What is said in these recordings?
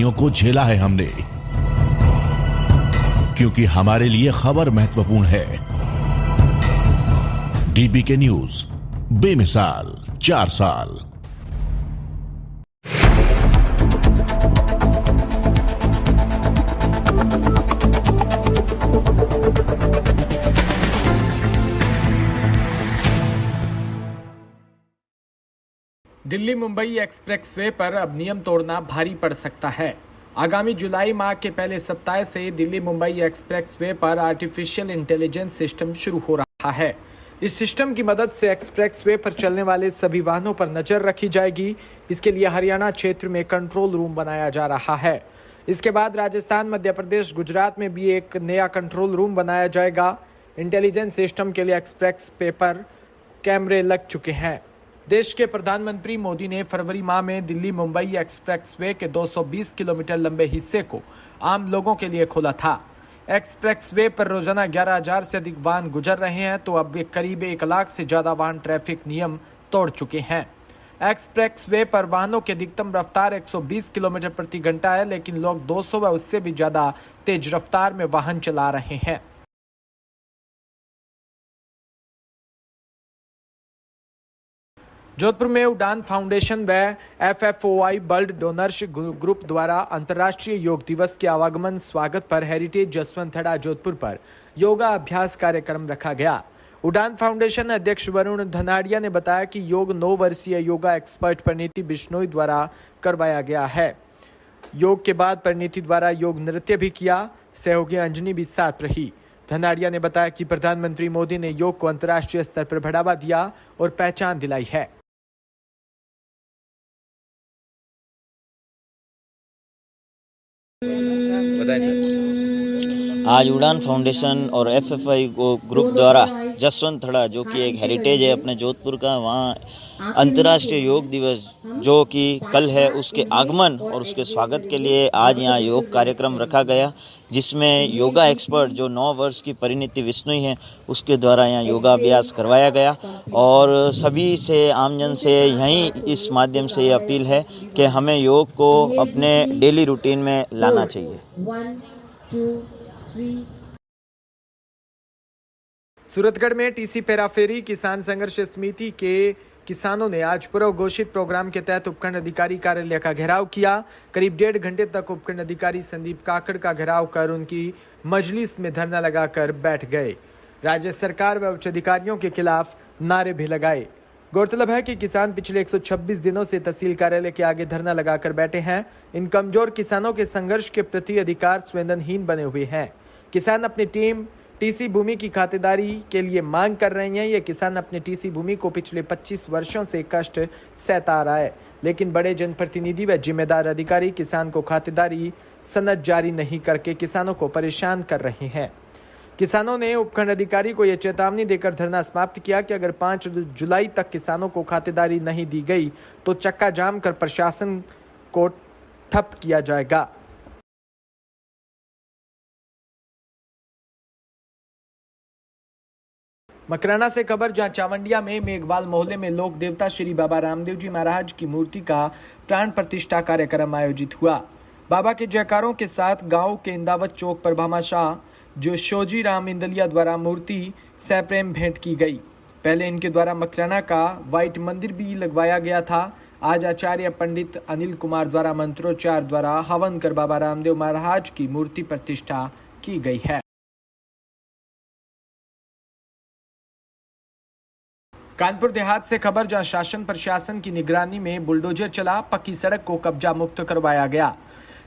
कठिनाइयों को झेला है हमने, क्योंकि हमारे लिए खबर महत्वपूर्ण है। डीबीके न्यूज, बेमिसाल 4 साल। दिल्ली मुंबई एक्सप्रेसवे पर अब नियम तोड़ना भारी पड़ सकता है। आगामी जुलाई माह के पहले सप्ताह से दिल्ली मुंबई एक्सप्रेसवे पर आर्टिफिशियल इंटेलिजेंस सिस्टम शुरू हो रहा है। इस सिस्टम की मदद से एक्सप्रेसवे पर चलने वाले सभी वाहनों पर नजर रखी जाएगी। इसके लिए हरियाणा क्षेत्र में कंट्रोल रूम बनाया जा रहा है। इसके बाद राजस्थान, मध्य प्रदेश, गुजरात में भी एक नया कंट्रोल रूम बनाया जाएगा। इंटेलिजेंस सिस्टम के लिए एक्सप्रेसवे पर कैमरे लग चुके हैं। देश के प्रधानमंत्री मोदी ने फरवरी माह में दिल्ली मुंबई एक्सप्रेसवे के 220 किलोमीटर लंबे हिस्से को आम लोगों के लिए खोला था। एक्सप्रेसवे पर रोजाना 11,000 से अधिक वाहन गुजर रहे हैं, तो अब करीब 1 लाख से ज्यादा वाहन ट्रैफिक नियम तोड़ चुके हैं। एक्सप्रेसवे पर वाहनों की अधिकतम रफ्तार 120 किलोमीटर प्रति घंटा है, लेकिन लोग 200 व उससे भी ज्यादा तेज रफ्तार में वाहन चला रहे हैं। जोधपुर में उड़ान फाउंडेशन व FFOI ब्लड डोनर्स ग्रुप द्वारा अंतर्राष्ट्रीय योग दिवस के आवागमन स्वागत पर हेरिटेज जसवंतथड़ा जोधपुर पर योगा अभ्यास कार्यक्रम रखा गया। उड़ान फाउंडेशन अध्यक्ष वरुण धनाड़िया ने बताया कि योग 9 वर्षीय योगा एक्सपर्ट परिणीति बिश्नोई द्वारा करवाया गया है। योग के बाद परिणीति द्वारा योग नृत्य भी किया। सहयोगी अंजनी भी साथ रही। धनाड़िया ने बताया कि प्रधानमंत्री मोदी ने योग को अंतर्राष्ट्रीय स्तर पर बढ़ावा दिया और पहचान दिलाई है। आज उड़ान फाउंडेशन और FFI ग्रुप द्वारा जसवंतथड़ा, जो कि एक हेरिटेज है अपने जोधपुर का, वहाँ अंतर्राष्ट्रीय योग दिवस जो कि कल है, उसके आगमन और उसके स्वागत के लिए आज यहाँ योग कार्यक्रम रखा गया, जिसमें योगा एक्सपर्ट जो 9 वर्ष की परिणीति बिश्नोई है, उसके द्वारा यहाँ योगाभ्यास करवाया गया। और सभी से, आमजन से यहीं इस माध्यम से ये अपील है कि हमें योग को अपने डेली रूटीन में लाना चाहिए। सूरतगढ़ में टीसी पेराफेरी किसान संघर्ष समिति के किसानों ने आज पूर्व घोषित प्रोग्राम के तहत उपखंड अधिकारी कार्यालय का घेराव किया। करीब 1.5 घंटे तक उपखंड अधिकारी संदीप काकड़ का घेराव कर उनकी मजलिस में धरना लगाकर बैठ गए। राज्य सरकार व उच्च अधिकारियों के खिलाफ नारे भी लगाए। गौरतलब है कि किसान पिछले 126 दिनों से तहसील कार्यालय के आगे धरना लगाकर बैठे हैं। इन कमजोर किसानों के संघर्ष के प्रति अधिकार संवेदनहीन बने हुए हैं। किसान अपनी टीम टीसी भूमि की खातेदारी के लिए मांग कर रहे हैं। ये किसान अपने टीसी भूमि को पिछले 25 वर्षों से कष्ट सहता आ रहा है, लेकिन बड़े जनप्रतिनिधि व जिम्मेदार अधिकारी किसान को खातेदारी सनद जारी नहीं करके किसानों को परेशान कर रहे हैं। किसानों ने उपखंड अधिकारी को यह चेतावनी देकर धरना समाप्त किया कि अगर 5 जुलाई तक किसानों को खातेदारी नहीं दी गई तो चक्का जाम कर प्रशासन को ठप किया जाएगा। मकराना से खबर, जहां चावंडिया में मेघवाल मोहल्ले में लोक देवता श्री बाबा रामदेव जी महाराज की मूर्ति का प्राण प्रतिष्ठा कार्यक्रम आयोजित हुआ। बाबा के जयकारों के साथ गांव के इंदावत चौक पर भामाशाह जो शोजी राम इंदलिया द्वारा मूर्ति सप्रेम भेंट की गई। पहले इनके द्वारा मकराना का व्हाइट मंदिर भी लगवाया गया था। आज आचार्य पंडित अनिल कुमार द्वारा मंत्रोच्चार द्वारा हवन कर बाबा रामदेव महाराज की मूर्ति प्रतिष्ठा की गई है। कानपुर देहात से खबर, जहां शासन प्रशासन की निगरानी में बुलडोजर चला, पक्की सड़क को कब्जा मुक्त करवाया गया।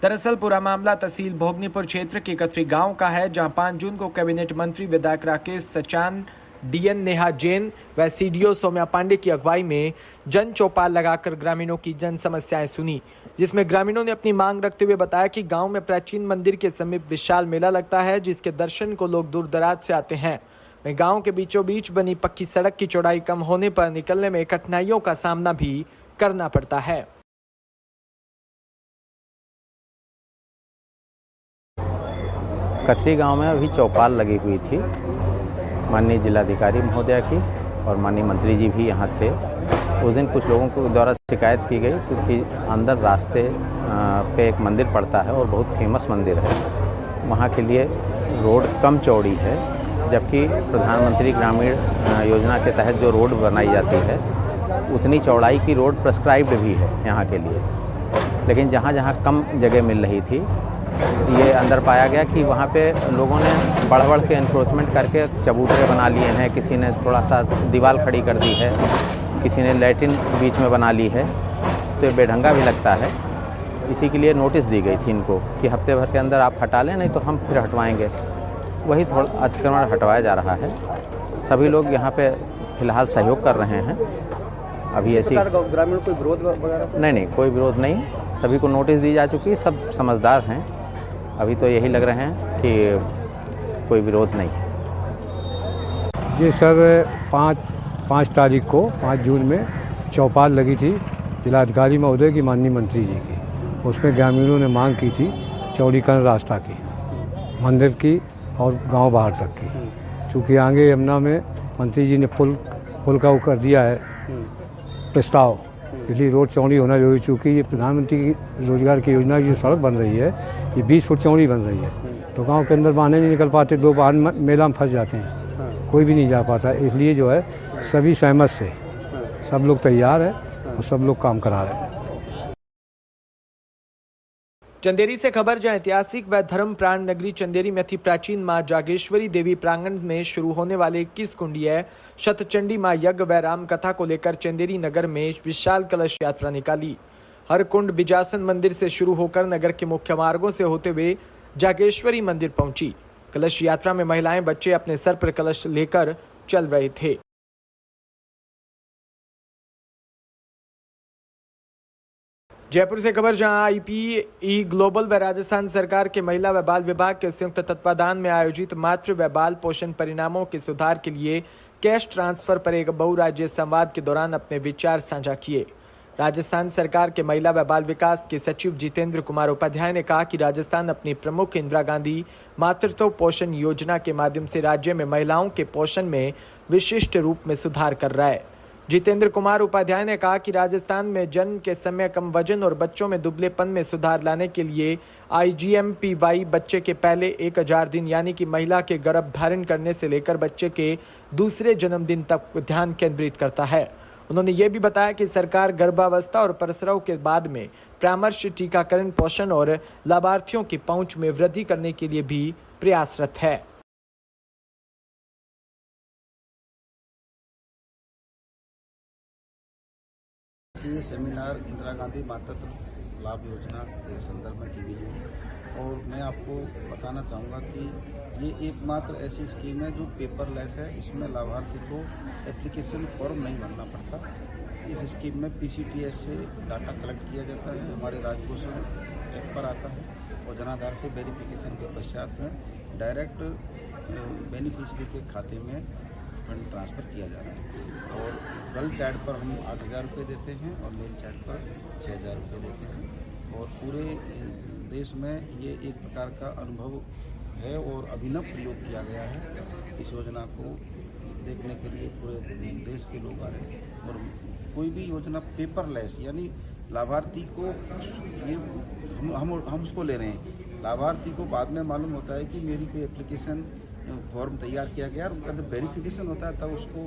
दरअसल पूरा मामला तहसील भोगनीपुर क्षेत्र के कथरी गांव का है, जहां 5 जून को कैबिनेट मंत्री विधायक राकेश सचान, DN नेहा जैन व CDO सौम्या पांडे की अगुवाई में जन चौपाल लगाकर ग्रामीणों की जन समस्याएं सुनी, जिसमें ग्रामीणों ने अपनी मांग रखते हुए बताया कि गांव में प्राचीन मंदिर के समीप विशाल मेला लगता है, जिसके दर्शन को लोग दूर दराज से आते हैं। में गांव के बीचों बीच बनी पक्की सड़क की चौड़ाई कम होने पर निकलने में कठिनाइयों का सामना भी करना पड़ता है। कथरी गांव में अभी चौपाल लगी हुई थी, माननीय जिलाधिकारी महोदया की, और माननीय मंत्री जी भी यहाँ थे। उस दिन कुछ लोगों के द्वारा शिकायत की गई क्योंकि अंदर रास्ते पे एक मंदिर पड़ता है और बहुत फेमस मंदिर है, वहाँ के लिए रोड कम चौड़ी है, जबकि प्रधानमंत्री ग्रामीण योजना के तहत जो रोड बनाई जाती है उतनी चौड़ाई की रोड प्रेस्क्राइब्ड भी है यहाँ के लिए। लेकिन जहाँ जहाँ कम जगह मिल रही थी, ये अंदर पाया गया कि वहाँ पे लोगों ने बढ़ बढ़ के एनक्रोचमेंट करके चबूतरे बना लिए हैं, किसी ने थोड़ा सा दीवार खड़ी कर दी है, किसी ने लैट्रिन बीच में बना ली है, तो ये बेढंगा भी लगता है। इसी के लिए नोटिस दी गई थी इनको कि हफ्ते भर के अंदर आप हटा लें, नहीं तो हम फिर हटवाएंगे। वही थोड़ा अतिक्रमण हटवाया जा रहा है। सभी लोग यहाँ पे फिलहाल सहयोग कर रहे हैं। अभी ऐसी ग्रामीण कोई विरोध वगैरह? नहीं, कोई विरोध नहीं, सभी को नोटिस दी जा चुकी है, सब समझदार हैं। अभी तो यही लग रहे हैं कि कोई विरोध नहीं है। जी सर, 5 तारीख को 5 जून में चौपाल लगी थी जिलाधिकारी महोदय की, माननीय मंत्री जी की। उसमें ग्रामीणों ने मांग की थी चौड़ीकरण रास्ता की, मंदिर की और गांव बाहर तक की। चूँकि आगे यमुना में मंत्री जी ने पुल का वो कर दिया है प्रस्ताव, इसलिए रोड चौड़ी होना जरूरी। चूँकि ये प्रधानमंत्री की रोजगार की योजना की जो सड़क बन रही है ये 20 फुट चौड़ी बन रही है, तो गांव के अंदर वाहन नहीं निकल पाते, 2 वाहन मेला में फंस जाते हैं, कोई भी नहीं जा पाता। इसलिए जो है सभी सहमत से सब लोग तैयार है और सब लोग काम करा रहे हैं। चंदेरी से खबर, जहां ऐतिहासिक व धर्म प्राण नगरी चंदेरी में थी प्राचीन मां जागेश्वरी देवी प्रांगण में शुरू होने वाले 21 कुंडीय शतचंडी मां यज्ञ व राम कथा को लेकर चंदेरी नगर में विशाल कलश यात्रा निकाली। हर कुंड बिजासन मंदिर से शुरू होकर नगर के मुख्य मार्गों से होते हुए जागेश्वरी मंदिर पहुंची। कलश यात्रा में महिलाएं, बच्चे अपने सर पर कलश लेकर चल रहे थे। जयपुर से खबर, जहां आईपीई ग्लोबल व राजस्थान सरकार के महिला व बाल विभाग के संयुक्त तत्वाधान में आयोजित मातृ व बाल पोषण परिणामों के सुधार के लिए कैश ट्रांसफर पर एक बहुराज्यीय संवाद के दौरान अपने विचार साझा किए। राजस्थान सरकार के महिला व बाल विकास के सचिव जितेंद्र कुमार उपाध्याय ने कहा कि राजस्थान अपनी प्रमुख इंदिरा गांधी मातृत्व पोषण योजना के माध्यम से राज्य में महिलाओं के पोषण में विशिष्ट रूप में सुधार कर रहा है। जितेंद्र कुमार उपाध्याय ने कहा कि राजस्थान में जन्म के समय कम वजन और बच्चों में दुबलेपन में सुधार लाने के लिए IGMPY बच्चे के पहले 1000 दिन यानी कि महिला के गर्भ धारण करने से लेकर बच्चे के दूसरे जन्मदिन तक ध्यान केंद्रित करता है। उन्होंने ये भी बताया कि सरकार गर्भावस्था और प्रसव के बाद में परामर्श, टीकाकरण, पोषण और लाभार्थियों की पहुंच में वृद्धि करने के लिए भी प्रयासरत है। ये सेमिनार इंदिरा गांधी मातृत्व लाभ योजना के संदर्भ में की गई है और मैं आपको बताना चाहूँगा कि ये एकमात्र ऐसी स्कीम है जो पेपरलेस है। इसमें लाभार्थी को एप्लीकेशन फॉर्म नहीं भरना पड़ता। इस स्कीम में PCTS से डाटा कलेक्ट किया जाता है, हमारे राजपोषण ऐप पर आता है और जनाधार से वेरिफिकेशन के पश्चात में डायरेक्ट बेनिफिशियरी के खाते में फंड ट्रांसफ़र किया जा रहा है। और गर्ल चाइल्ड पर हम 8000 रुपये देते हैं और मेल चाइल्ड पर 6000 रुपये देते हैं। और पूरे देश में ये एक प्रकार का अनुभव है और अभिनव प्रयोग किया गया है। इस योजना को देखने के लिए पूरे देश के लोग आ रहे हैं। और कोई भी योजना पेपरलेस यानी लाभार्थी को ये हम उसको ले रहे हैं, लाभार्थी को बाद में मालूम होता है कि मेरी कोई एप्लीकेशन फॉर्म तैयार किया गया और उनका जब वेरिफिकेशन होता है तब उसको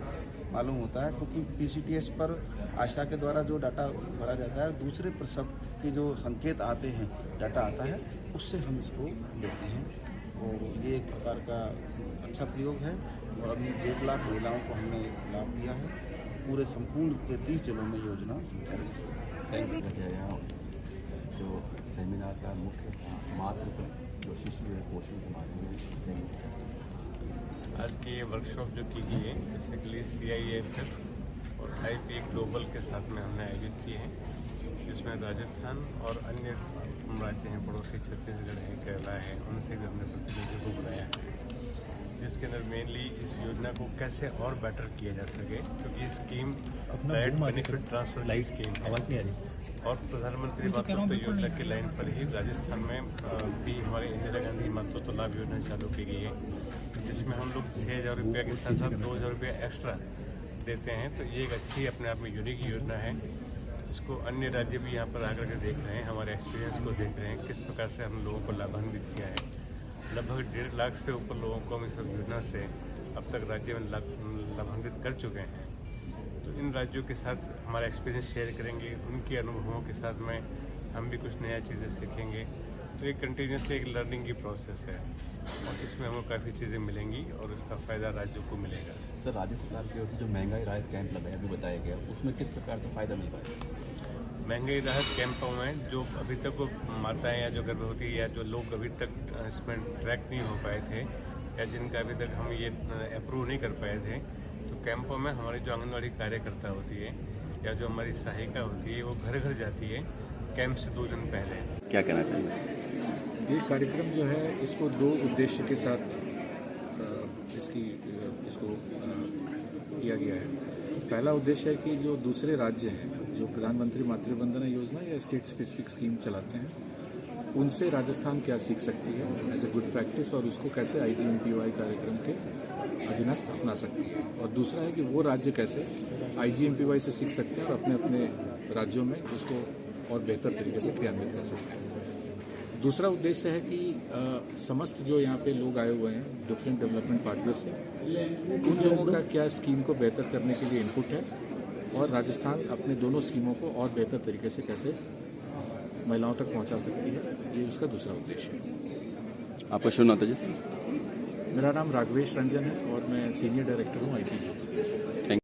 मालूम होता है, क्योंकि PCTS पर आशा के द्वारा जो डाटा भरा जाता है, दूसरे प्रसव के जो संकेत आते हैं, डाटा आता है, उससे हम इसको लेते हैं। और ये एक प्रकार का अच्छा प्रयोग है और अभी 1 लाख महिलाओं को हमने लाभ दिया है। पूरे संपूर्ण 33 जिलों में योजना संचालित है। जो सेमिनार का मुख्य मातृत्व जो शिशु है पोषण के बारे में आज की ये वर्कशॉप जो की गई है बेसिकली CIFF और IPE ग्लोबल के साथ में हमने आयोजित की है, जिसमें राजस्थान और अन्य राज्य हैं, पड़ोसी छत्तीसगढ़ है, केरला है, उनसे भी हमने प्रतिनिधियों को बुलाया है, जिसके अंदर मेनली इस योजना को कैसे और बेटर किया जा सके, क्योंकि ये स्कीम डायरेक्ट बेनिफिट ट्रांसफर की स्कीम है और प्रधानमंत्री मातृत्व योजना की लाइन पर ही राजस्थान में भी हमारी इंदिरा गांधी मातृत्व लाभ योजना चालू की गई है, जिसमें हम लोग 6000 रुपये के साथ साथ 2000 रुपये एक्स्ट्रा देते हैं, तो ये एक अच्छी अपने आप में यूनिक योजना है। इसको अन्य राज्य भी यहाँ पर आकर के देख रहे हैं, हमारे एक्सपीरियंस को देख रहे हैं, किस प्रकार से हम लोगों को लाभान्वित किया है। लगभग 1.5 लाख से ऊपर लोगों को हम इस योजना से अब तक राज्य में लाभान्वित कर चुके हैं। तो इन राज्यों के साथ हमारा एक्सपीरियंस शेयर करेंगे, उनके अनुभवों के साथ में हम भी कुछ नया चीज़ें सीखेंगे। तो एक कंटिन्यूसली एक लर्निंग की प्रोसेस है और इसमें हमें काफ़ी चीज़ें मिलेंगी और इसका फ़ायदा राज्यों को मिलेगा। सर, राज्य सरकार की ओर से जो महंगाई राहत कैंप लगाया अभी बताया गया, उसमें किस प्रकार से फ़ायदा मिल रहा है? महंगाई राहत कैंपों में जो अभी तक वो माताएं या जो गर्भवती या जो लोग अभी तक इसमें ट्रैक नहीं हो पाए थे या जिनका अभी तक हम ये अप्रूव नहीं कर पाए थे, तो कैंपों में हमारी जो आंगनवाड़ी कार्यकर्ता होती है या जो हमारी सहायिका होती है वो घर घर जाती है कैंप से 2 दिन पहले। क्या कहना चाहिए? ये कार्यक्रम जो है इसको 2 उद्देश्य के साथ इसको किया गया है। पहला उद्देश्य है कि जो दूसरे राज्य हैं जो प्रधानमंत्री मातृ वंदना योजना या स्टेट स्पेसिफिक स्कीम चलाते हैं, उनसे राजस्थान क्या सीख सकती है एज ए गुड प्रैक्टिस और उसको कैसे IGMPY कार्यक्रम के अधीनस्थ अपना सकती है। और दूसरा है कि वो राज्य कैसे IGMPY से सीख सकते हैं और अपने अपने राज्यों में उसको और बेहतर तरीके से क्रियान्वित कर सकते हैं। दूसरा उद्देश्य है कि समस्त जो यहाँ पे लोग आए हुए हैं डिफरेंट डेवलपमेंट पार्टनर से, उन लोगों का क्या स्कीम को बेहतर करने के लिए इनपुट है और राजस्थान अपने दोनों स्कीमों को और बेहतर तरीके से कैसे महिलाओं तक पहुँचा सकती है, ये उसका दूसरा उद्देश्य है। आपका शुभ नाम है सर? मेरा नाम राघवेश रंजन है और मैं सीनियर डायरेक्टर हूँ IPG।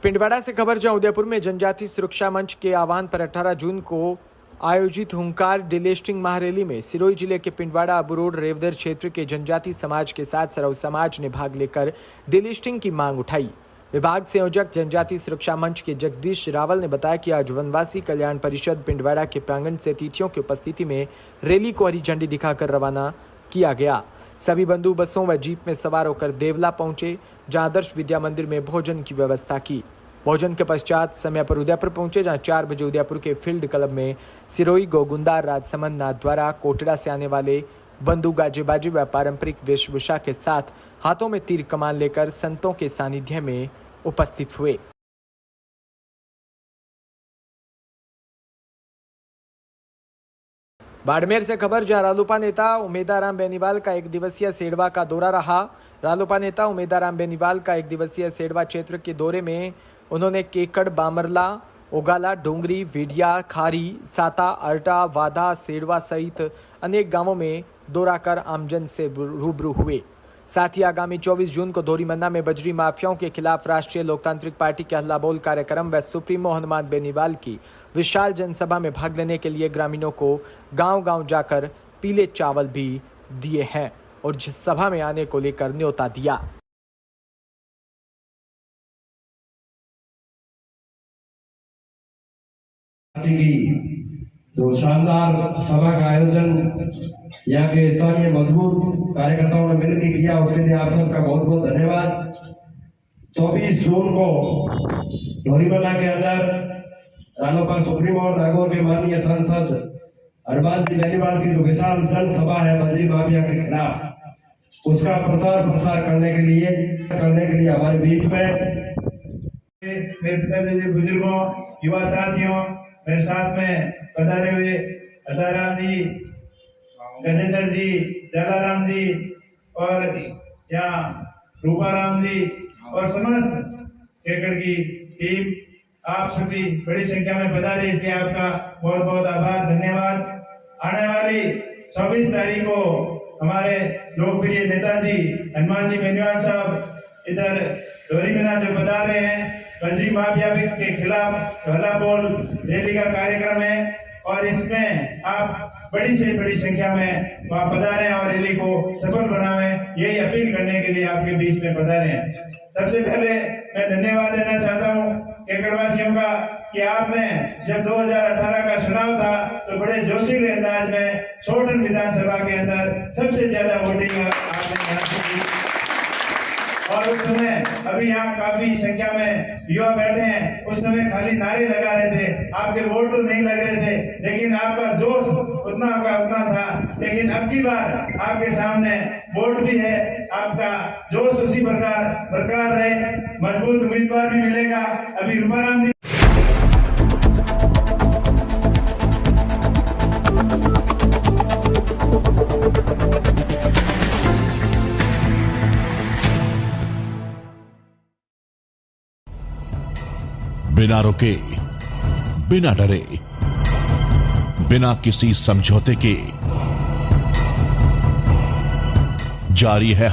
पिंडवाड़ा से खबर जहां उदयपुर में जनजाति सुरक्षा मंच के आह्वान पर 18 जून को आयोजित हुंकार डिलिस्टिंग महारैली में सिरोही जिले के पिंडवाड़ा अबू रोड रेवदर क्षेत्र के जनजाति समाज के साथ सरव समाज ने भाग लेकर डिलिस्टिंग की मांग उठाई। विभाग संयोजक जनजाति सुरक्षा मंच के जगदीश रावल ने बताया कि आज वनवासी कल्याण परिषद पिंडवाड़ा के प्रांगण से अतिथियों की उपस्थिति में रैली को हरी झंडी दिखाकर रवाना किया गया। सभी बंधु बसों व जीप में सवार होकर देवला पहुंचे, जहां आदर्श विद्या मंदिर में भोजन की व्यवस्था की। भोजन के पश्चात समय पर उदयपुर पहुंचे, जहां 4 बजे उदयपुर के फील्ड क्लब में सिरोही गोगुंदा राजसमंद नाथ द्वारा कोटड़ा से आने वाले बंधु गाजेबाजी व पारंपरिक वेशभूषा के साथ हाथों में तीर कमान लेकर संतों के सानिध्य में उपस्थित हुए। बाड़मेर से खबर जहां रालोपा नेता उमेदाराम बेनीवाल का 1 दिवसीय सेडवा का दौरा रहा। रालोपा नेता उमेदाराम बेनीवाल का 1 दिवसीय सेडवा क्षेत्र के दौरे में उन्होंने केकड़, बामरला, ओगाला, डोंगरी, वेडिया, खारी, साता, अरटा, वादा, सेडवा सहित अनेक गांवों में दौरा कर आमजन से रूबरू हुए। साथ ही आगामी 24 जून को धोरीमन्ना में बजरी माफियाओं के खिलाफ राष्ट्रीय लोकतांत्रिक पार्टी के हल्ला बोल कार्यक्रम व सुप्रीमो हनुमान बेनीवाल की विशाल जनसभा में भाग लेने के लिए ग्रामीणों को गांव-गांव जाकर पीले चावल भी दिए हैं और सभा में आने को लेकर न्योता दिया। तो शानदार सभा का आयोजन यहाँ के स्थानीय मजबूत कार्यकर्ताओं ने मिलकर किया, उसके लिए आप सबका बहुत बहुत धन्यवाद। 24 जून को धोरीमन्ना के अंदर रालोपा सुप्रीमो और नागौर के माननीय सांसद हरबाज जी बेनीवाल की जो विशाल जनसभा है बजरी माफिया के खिलाफ, उसका प्रचार प्रसार करने के लिए हमारे बीच में मेरे पिताजी, बुजुर्गों, युवा साथियों, मेरे साथ में पधारे हुए अदाराम जी, गजेंद्र जी, जलाराम जी और यहाँ रूपाराम जी और समस्त केकड़ की टीम, आप सभी बड़ी संख्या में पधारे, इसलिए आपका बहुत बहुत आभार, धन्यवाद। आने वाली 24 तारीख को हमारे लोकप्रिय नेताजी हनुमान जी बेनीवाल साहब इधर धोरीमन्ना जो बता रहे हैं, बजरी माफिया के खिलाफ हल्ला बोल रैली का कार्यक्रम है और इसमें आप बड़ी से बड़ी संख्या में वहाँ पधारे और रैली को सफल बनावे, यही अपील करने के लिए आपके बीच में पधारे हैं। सबसे पहले मैं धन्यवाद देना चाहता हूँ केकड़वासियों का कि आपने जब 2018 का चुनाव था तो बड़े जोशीले अंदाज में छोटन विधानसभा के अंदर सबसे ज्यादा वोटिंग आपने यहाँ से की और उस समय अभी यहाँ काफी संख्या में युवा बैठे हैं, उस समय खाली नारे लगा रहे थे, आपके वोट तो नहीं लग रहे थे, लेकिन आपका जोश उतना का उतना था। लेकिन अब की बार आपके सामने वोट भी है, आपका जोश उसी प्रकार बरकरार रहे, मजबूत उम्मीदवार भी मिलेगा। अभी रूपाराम जी बिना रुके, बिना डरे, बिना किसी समझौते के जारी है